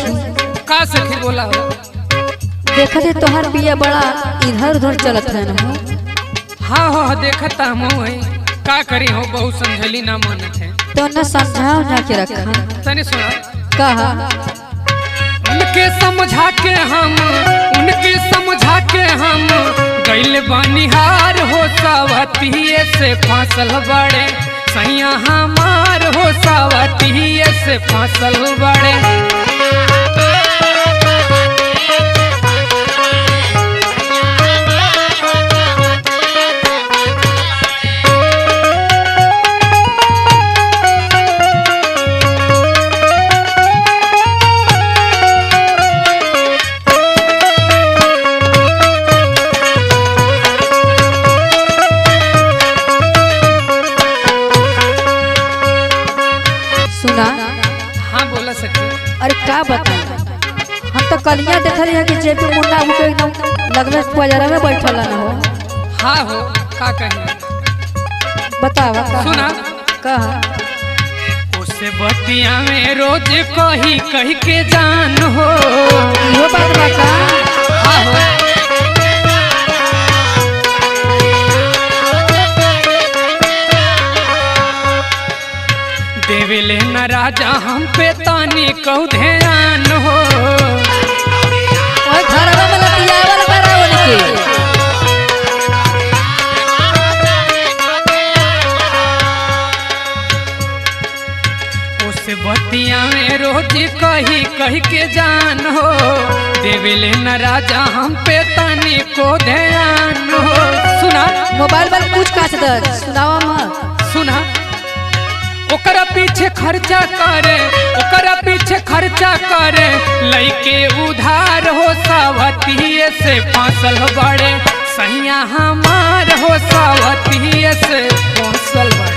सखी। का सखी बोला हो? देखा थे तोहर पिया बड़ा इधर उधर चलत है ना। हाँ हो देखता हम का करी हो, बहुत समझली ना मानत है तो न समझाओ ना के रखा। तने सुना कहा उनके समझा के हम गइल बानिहार हो, सावतिये से फांसल बड़े सैया हमार हो, सावतिये से फांसल बड़े। सुना। हाँ बोला सखी। अरे का बताई, हम तो कलिया देखल है कि जेपी मुन्ना वो एकदम लगवे बाजार में बैठल ना हो। हाँ हो का कही बतावा का सुना। कहा उसे बतिया में रोज कही के जान हो, इहो बात बा का। हाँ हो देवेले न राजा हम पे तानी कहू ध्यान हो, ओए घरवा में लतियावल करावल के। उसे बतिया में रोज कही के जान हो, देवेले न राजा हम पे तानी को ध्यान हो। सुना मोबाइल पर कुछ काट दे, सुनावा मत। सुना ओकरा पीछे खर्चा करे लइके उधार हो, सावतिये से फांसल बड़े सैया हमार हो, सावतिये से फांसल बड़े।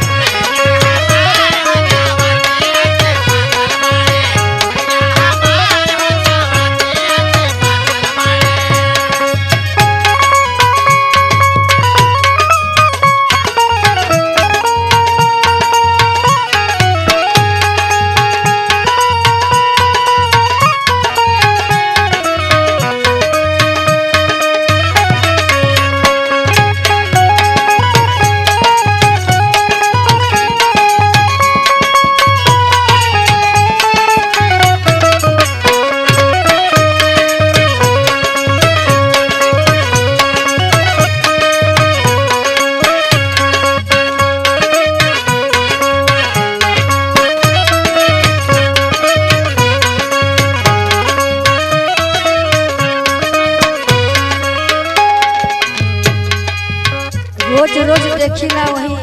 रोज रोज देखिला वही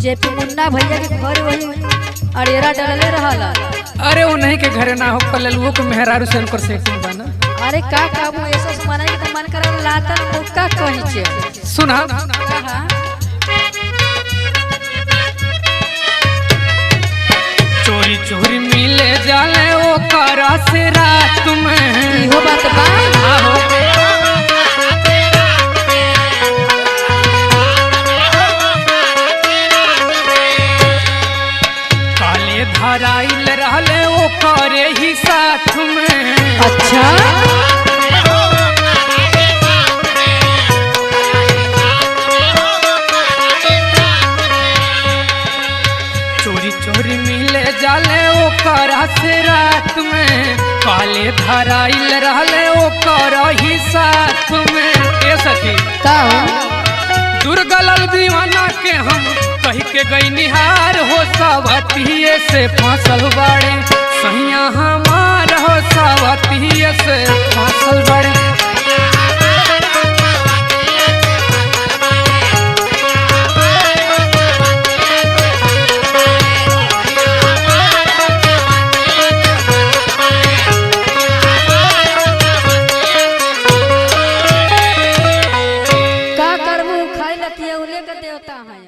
जेपी मुन्ना भैया के घर वही अड़ेरा डलले रहला। अरे उन्हीं के घरे ना हो पललुओ को मेहरारू से उनकर सेटिंग बना। अरे का काबू ऐसा सुमाना कि त मन करे लातन मुक्का कहि छे। सुना कहा चोरी चोरी मिले जाले ओ करा से रात में, इहो बात बा। आहो काले धराइल रहले ओ करे ही साथ में। अच्छा चोरी चोरी मिले जाले ओ करा से रात में, काले धराइल रहले ओ करा ही साथ में। ए सखी का दुर्गलल दीवाना के हम कही के गई निहार हो, सावतिये से फांसल बड़े सैया हमार हो, सावतिये से फांसल बड़े। का करबू खाई लतिया उले के देवता है।